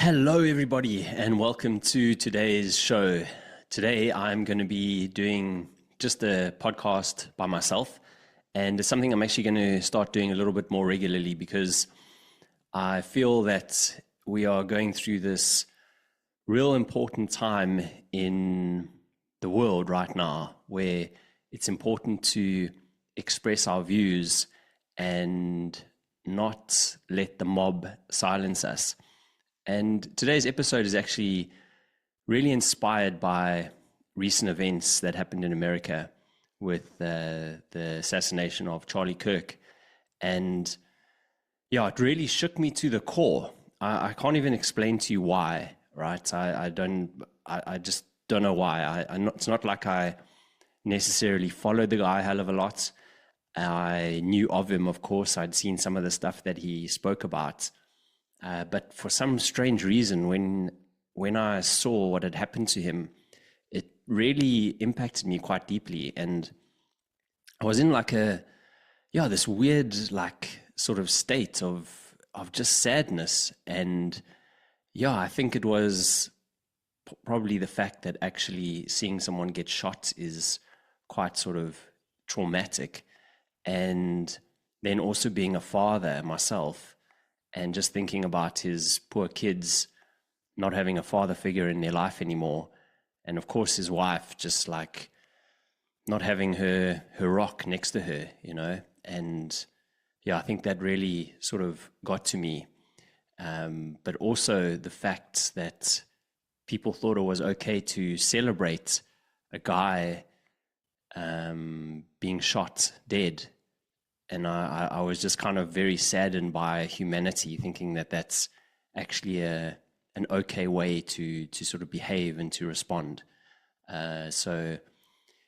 Hello, everybody, and welcome to today's show. Today, I'm going to be doing just a podcast by myself, and it's something I'm actually going to start doing a little bit more regularly because I feel that we are going through this real important time in the world right now where it's important to express our views and not let the mob silence us. And today's episode is actually really inspired by recent events that happened in America with the assassination of Charlie Kirk. And yeah, it really shook me to the core. I can't even explain to you why, right? I just don't know why. It's not like I necessarily followed the guy a hell of a lot. I knew of him, of course. I'd seen some of the stuff that he spoke about. But for some strange reason, when I saw what had happened to him, it really impacted me quite deeply. And I was in this weird, sort of state of just sadness. And yeah, I think it was probably the fact that actually seeing someone get shot is quite sort of traumatic. And then also being a father myself, and just thinking about his poor kids not having a father figure in their life anymore. And of course, his wife just like not having her rock next to her, you know. And yeah, I think that really sort of got to me. But also the fact that people thought it was okay to celebrate a guy being shot dead. And I was just kind of very saddened by humanity, thinking that that's actually an okay way to sort of behave and to respond. So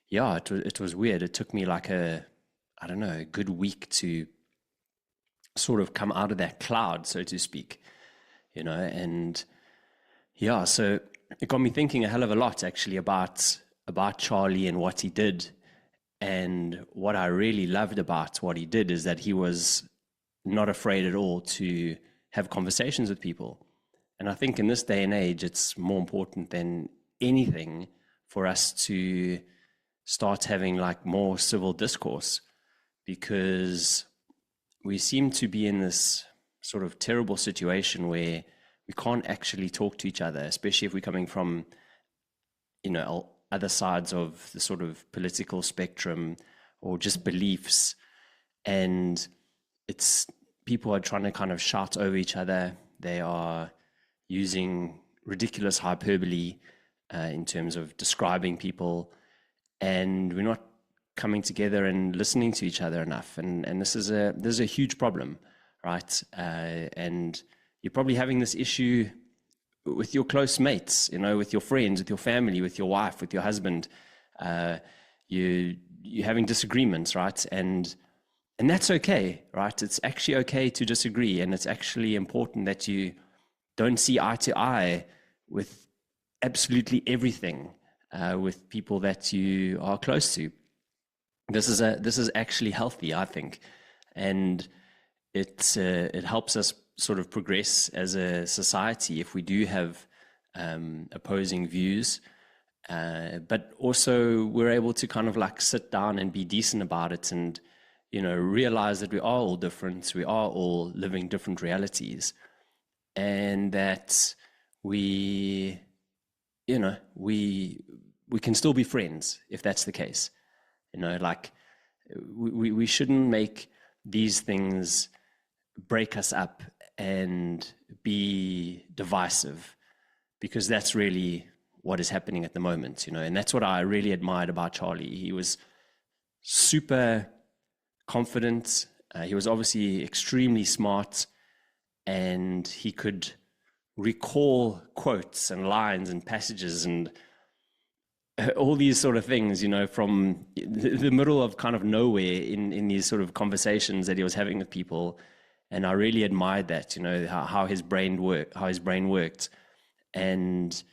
yeah, it was weird. It took me like a good week to sort of come out of that cloud, so to speak, you know. And yeah, so it got me thinking a hell of a lot actually about Charlie and what he did. And what I really loved about what he did is that he was not afraid at all to have conversations with people. And I think in this day and age, it's more important than anything for us to start having like more civil discourse, because we seem to be in this sort of terrible situation where we can't actually talk to each other, especially if we're coming from, you know, other sides of the sort of political spectrum or just beliefs. And it's people are trying to kind of shout over each other. They are using ridiculous hyperbole in terms of describing people, and we're not coming together and listening to each other enough. And this is a huge problem, right? And you're probably having this issue with your close mates, you know, with your friends, with your family, with your wife, with your husband. You're having disagreements, right? And that's okay, right? It's actually okay to disagree, and it's actually important that you don't see eye to eye with absolutely everything with people that you are close to. This is actually healthy, I think, and it helps us sort of progress as a society if we do have opposing views, but also we're able to kind of like sit down and be decent about it, and you know, realize that we are all different, we are all living different realities, and that we can still be friends if that's the case. You know, like we shouldn't make these things break us up and be divisive, because that's really what is happening at the moment, you know. And that's what I really admired about Charlie. He was super confident. He was obviously extremely smart, and he could recall quotes and lines and passages and all these sort of things, you know, from the middle of kind of nowhere in these sort of conversations that he was having with people. And I really admired that, you know, how his brain worked. And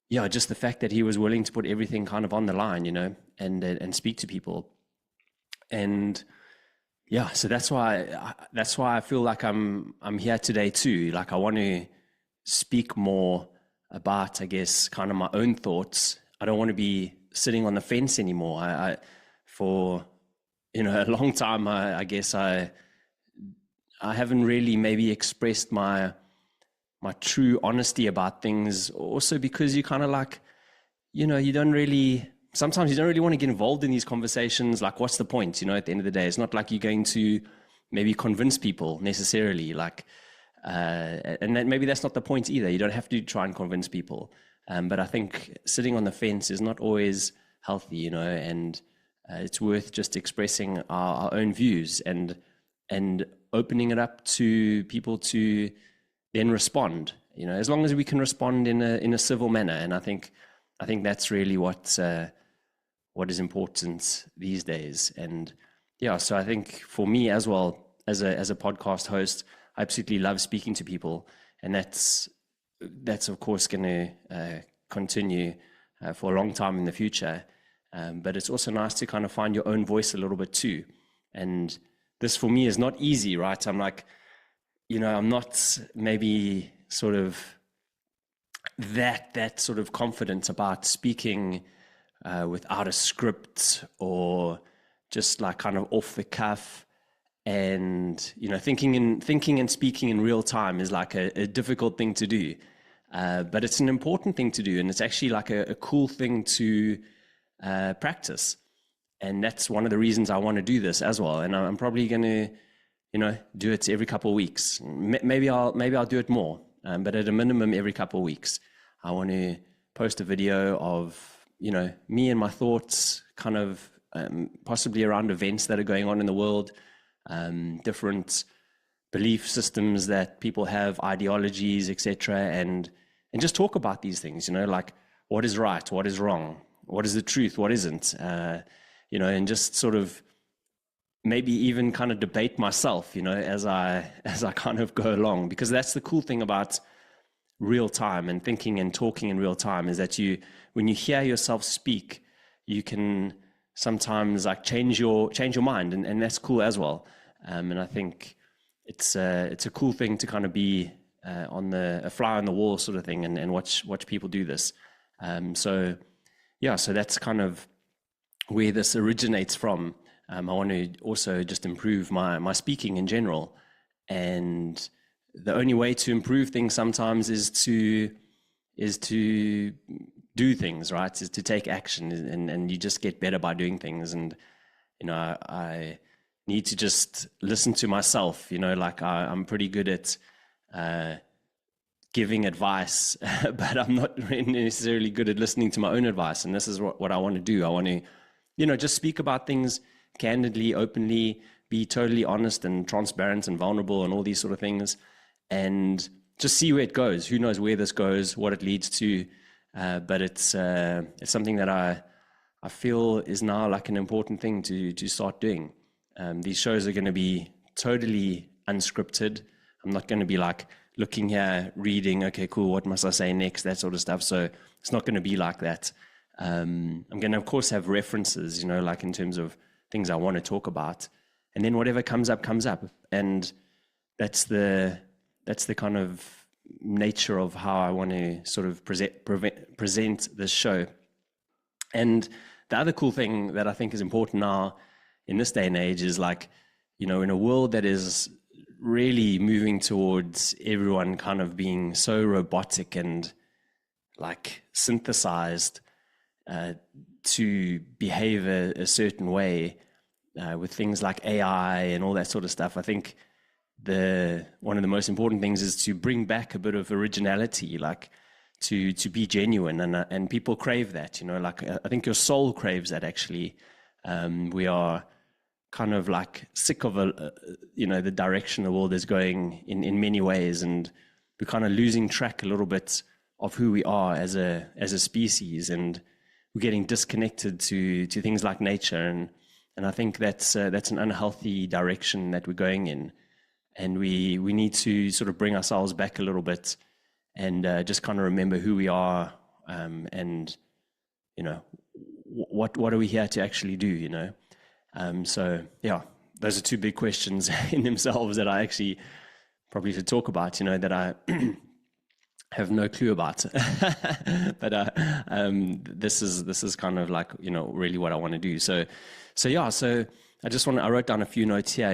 yeah, just the fact that he was willing to put everything kind of on the line, you know, and speak to people. And yeah, so that's why I feel like I'm here today too. Like I want to speak more about, I guess, kind of my own thoughts. I don't want to be sitting on the fence anymore. For a long time, I guess I haven't really maybe expressed my true honesty about things. Also because you kind of like, sometimes you don't really want to get involved in these conversations. Like, what's the point? At the end of the day, it's not like you're going to maybe convince people necessarily. Like, and that maybe that's not the point either. You don't have to try and convince people. But I think sitting on the fence is not always healthy, and it's worth just expressing our own views and opening it up to people to then respond. As long as we can respond in a civil manner, and I think that's really what is important these days. And yeah, so I think for me as well, as a podcast host, I absolutely love speaking to people, and that's of course going to continue for a long time in the future. But it's also nice to kind of find your own voice a little bit too. And this for me is not easy, right? I'm like, I'm not maybe sort of that sort of confident about speaking without a script, or just like kind of off the cuff. And thinking and speaking in real time is like a difficult thing to do, but it's an important thing to do, and it's actually like a cool thing to practice. And that's one of the reasons I want to do this as well. And I'm probably going to do it every couple of weeks. Maybe I'll do it more, but at a minimum every couple of weeks I want to post a video of me and my thoughts, kind of possibly around events that are going on in the world, different belief systems that people have, ideologies, etc., and just talk about these things, like what is right, what is wrong, what is the truth, what isn't, and just sort of maybe even kind of debate myself, as I kind of go along. Because that's the cool thing about real time and thinking and talking in real time, is that when you hear yourself speak, you can sometimes like change your mind, and that's cool as well. And I think it's a cool thing to kind of be on a fly on the wall sort of thing, and watch people do this. So that's kind of where this originates from. I want to also just improve my speaking in general, and the only way to improve things sometimes is to do things, right? Is to take action, and you just get better by doing things. And I need to just listen to myself. Like I'm pretty good at giving advice, but I'm not necessarily good at listening to my own advice. And this is what I want to do. I want to, just speak about things candidly, openly, be totally honest and transparent and vulnerable and all these sort of things, and just see where it goes. Who knows where this goes, what it leads to. But it's something that I feel is now like an important thing to start doing. These shows are going to be totally unscripted. I'm not going to be like looking here, reading, okay, cool, what must I say next, that sort of stuff. So it's not going to be like that. I'm going to, of course, have references, like in terms of things I want to talk about. And then whatever comes up, comes up. And that's the kind of nature of how I want to sort of present this show. And the other cool thing that I think is important now in this day and age is like, in a world that is really moving towards everyone kind of being so robotic and like synthesized to behave a certain way, with things like AI and all that sort of stuff. I think one of the most important things is to bring back a bit of originality, like to be genuine, and people crave that, like I think your soul craves that actually. We are kind of like sick of the direction the world is going in many ways, and we're kind of losing track a little bit of who we are as a species, and we're getting disconnected to things like nature, and I think that's an unhealthy direction that we're going in. And we need to sort of bring ourselves back a little bit, and just kind of remember who we are, and what are we here to actually do, so yeah, those are two big questions in themselves that I actually probably should talk about, that I have no clue about. But this is kind of like, really what I want to do. So I wrote down a few notes here,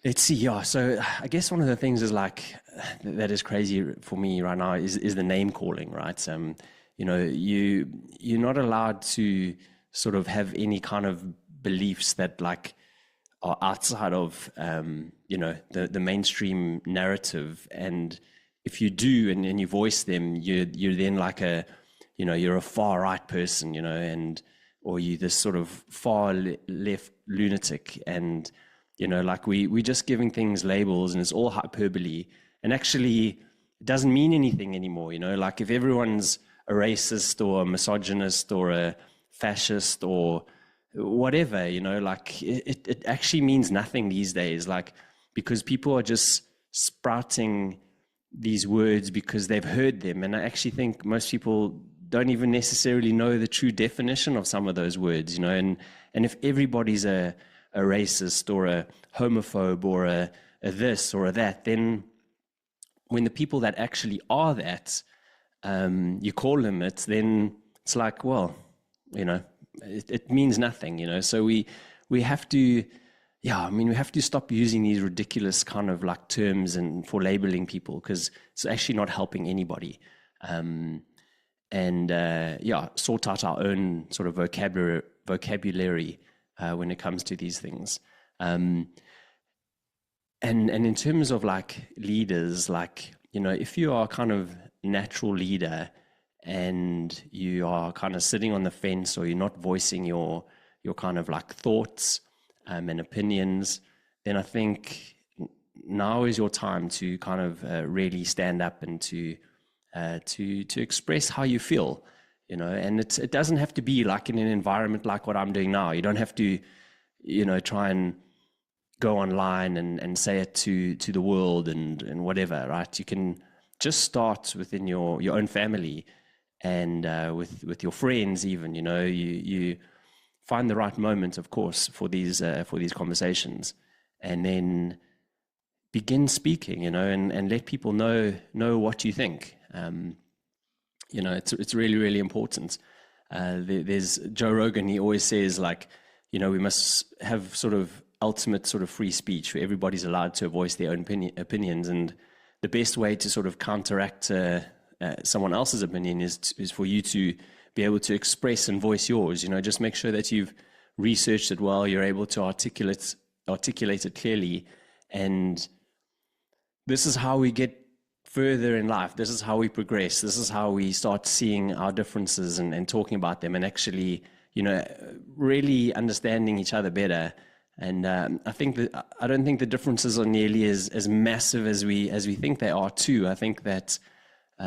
let's see. Yeah. So I guess one of the things is like, that is crazy for me right now is the name calling, right? You're not allowed to sort of have any kind of beliefs that like are outside of, the mainstream narrative. And if you do, and you voice them, you're then like you're a far right person, or you this sort of far left lunatic. And, like we're just giving things labels, and it's all hyperbole. And actually it doesn't mean anything anymore, like if everyone's a racist or a misogynist or a fascist or whatever, like it actually means nothing these days, like, because people are just sprouting these words because they've heard them. And I actually think most people don't even necessarily know the true definition of some of those words, and if everybody's a racist or a homophobe or a this or a that, then when the people that actually are that, you call them it, then it's like, well, it means nothing, so we have to, we have to stop using these ridiculous kind of like terms and for labeling people, because it's actually not helping anybody. Sort out our own sort of vocabulary when it comes to these things. And in terms of like leaders, like, if you are kind of natural leader and you are kind of sitting on the fence, or you're not voicing your kind of like thoughts and opinions, then I think now is your time to kind of really stand up and to express how you feel, and it doesn't have to be like in an environment like what I'm doing now. You don't have to, try and go online and say it to the world and whatever, right? You can just start within your own family and with your friends even, you find the right moment, of course, for these conversations, and then begin speaking, and let people know what you think. It's really, really important. There's Joe Rogan, he always says like, we must have sort of ultimate sort of free speech where everybody's allowed to voice their own opinions. And the best way to sort of counteract someone else's opinion is for you to be able to express and voice yours. Just make sure that you've researched it well, you're able to articulate it clearly. And this is how we get further in life. This is how we progress. This is how we start seeing our differences and talking about them, and actually, really understanding each other better. And I don't think the differences are nearly as massive as we think they are too. I think that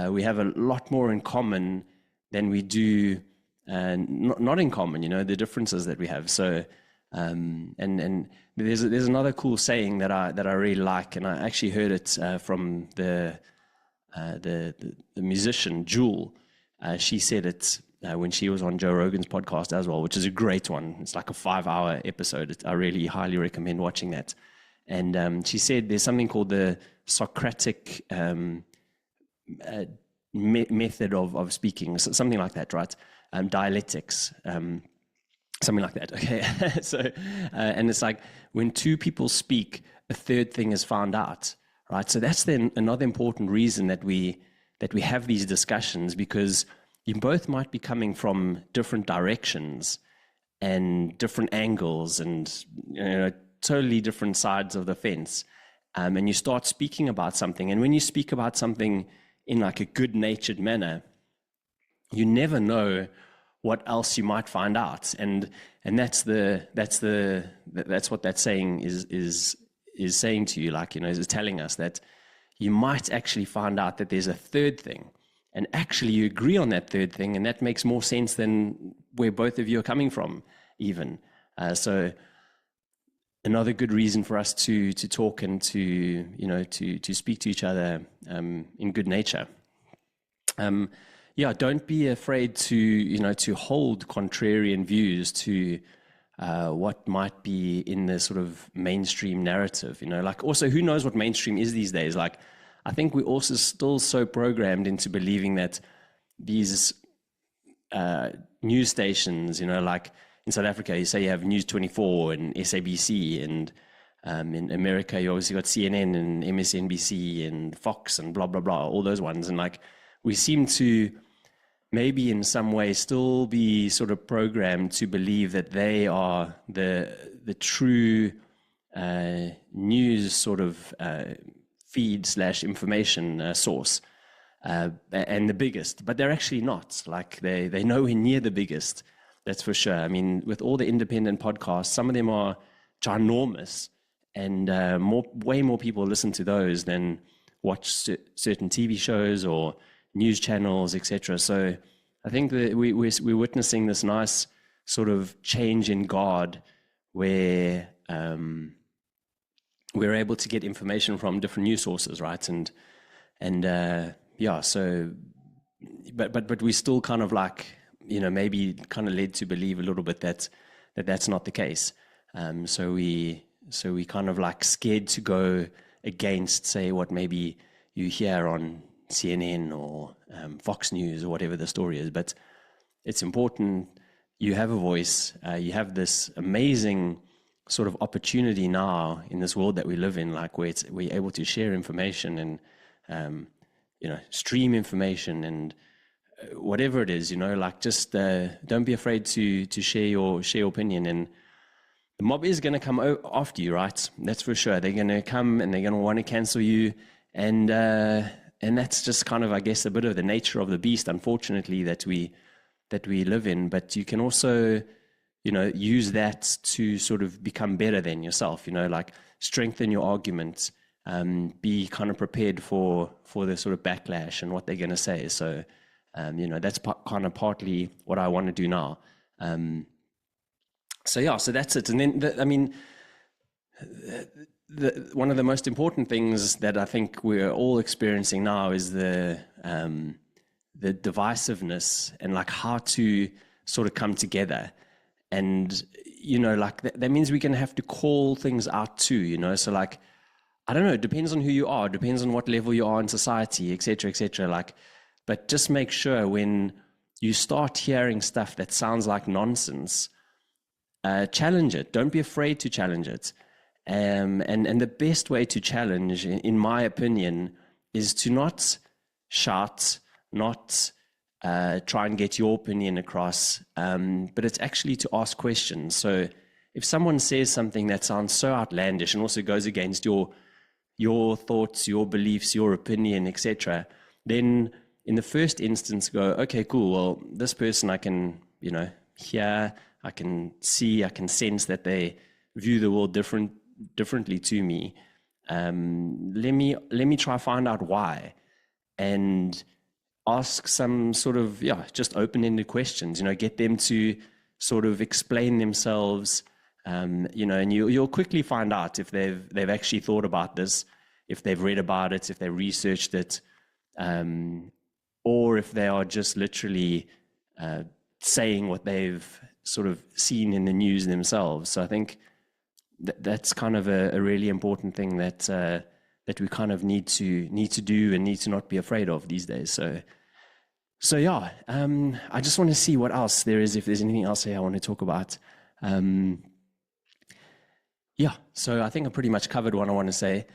we have a lot more in common than we do not in common, the differences that we have. So and there's another cool saying that I really like, and I actually heard it from the musician Jewel. She said it when she was on Joe Rogan's podcast as well, which is a great one. It's like a 5-hour episode. I really highly recommend watching that. And she said there's something called the Socratic method of speaking, something like that, right? Dialectics, something like that. Okay. So, and it's like when two people speak, a third thing is found out, right? So that's then another important reason that we have these discussions, because you both might be coming from different directions and different angles and totally different sides of the fence. And you start speaking about something, and when you speak about something in like a good-natured manner, you never know what else you might find out. And that's what that saying is saying to you, like, is telling us that you might actually find out that there's a third thing, and actually you agree on that third thing, and that makes more sense than where both of you are coming from even. So another good reason for us to talk and to speak to each other in good nature. Don't be afraid to hold contrarian views to what might be in the sort of mainstream narrative. Like, also, who knows what mainstream is these days? Like, I think we're also still so programmed into believing that these news stations, like in South Africa, you say you have News 24 and SABC, and in America, you obviously got CNN and MSNBC and Fox and blah, blah, blah, all those ones. And like, we seem to maybe in some way still be sort of programmed to believe that they are the true news sort of feed / information source, and the biggest, but they're actually not. Like, they're nowhere near the biggest, that's for sure. I mean, with all the independent podcasts, some of them are ginormous, and way more people listen to those than watch certain TV shows or news channels, etc. So I think that we're witnessing this nice sort of change in guard, where we're able to get information from different news sources, right? And yeah, so but we still kind of like, maybe kind of led to believe a little bit that's not the case. So we kind of like scared to go against, say, what maybe you hear on CNN or Fox News or whatever the story is. But it's important. You have a voice. You have this amazing sort of opportunity now in this world that we live in, like where we're able to share information and stream information and whatever it is, like just don't be afraid to share your opinion. And the mob is going to come after you, right? That's for sure. They're going to come and they're going to want to cancel you, and that's just kind of, I guess, a bit of the nature of the beast, unfortunately, that we live in. But you can also, use that to sort of become better than yourself. Like strengthen your argument, be kind of prepared for the sort of backlash and what they're going to say. So, that's kind of partly what I want to do now. So that's it. And then, one of the most important things that I think we're all experiencing now is the divisiveness and like how to sort of come together. And, like that means we're going to have to call things out too, so like, I don't know, it depends on who you are, depends on what level you are in society, et cetera, like, but just make sure when you start hearing stuff that sounds like nonsense, challenge it. Don't be afraid to challenge it. And the best way to challenge, in my opinion, is to not shout, not try and get your opinion across, but it's actually to ask questions. So if someone says something that sounds so outlandish and also goes against your thoughts, your beliefs, your opinion, etc., then in the first instance go, okay, cool, well, this person I can, hear, I can see, I can sense that they view the world differently to me. Let me try find out why, and ask some sort of just open-ended questions. Get them to sort of explain themselves. And you'll quickly find out if they've actually thought about this, if they've read about it, if they researched it, or if they are just literally saying what they've sort of seen in the news themselves. So I think that's kind of a really important thing that we kind of need to do and need to not be afraid of these days. So yeah, I just want to see what else there is, if there's anything else here I want to talk about. Yeah, so I think I pretty much covered what I want to say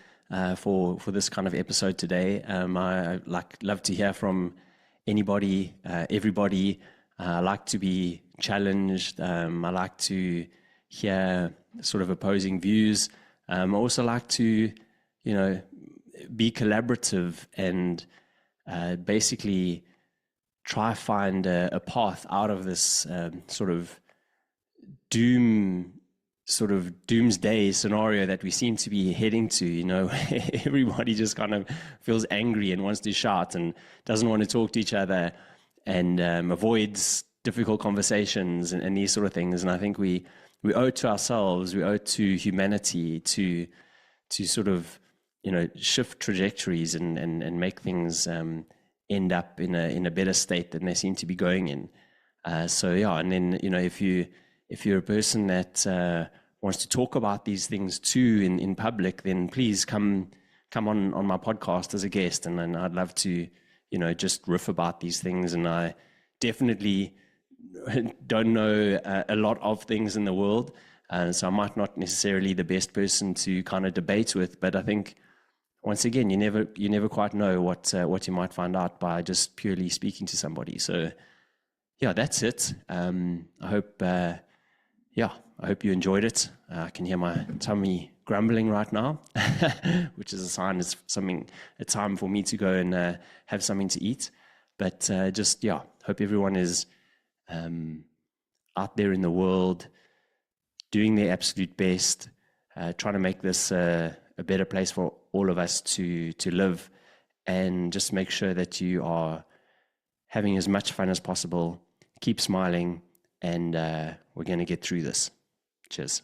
for this kind of episode today. I love to hear from anybody, everybody. I like to be challenged. I like to hear sort of opposing views. I also like to, be collaborative and basically try find a path out of this sort of doomsday scenario that we seem to be heading to. Everybody just kind of feels angry and wants to shout and doesn't want to talk to each other, and avoids difficult conversations and these sort of things. And I think we owe it to ourselves, we owe it to humanity to sort of, shift trajectories and make things end up in a better state than they seem to be going in. So yeah, and then, if you're a person that wants to talk about these things too in public, then please come come on my podcast as a guest, and then I'd love to, just riff about these things. And I definitely don't know a lot of things in the world, so I might not necessarily the best person to kind of debate with. But I think once again, you never quite know what you might find out by just purely speaking to somebody. So yeah, that's it. I hope you enjoyed it. I can hear my tummy grumbling right now, which is a sign it's a time for me to go and have something to eat. But hope everyone is out there in the world doing their absolute best, trying to make this a better place for all of us to live, and just make sure that you are having as much fun as possible. Keep smiling, and we're going to get through this. Cheers.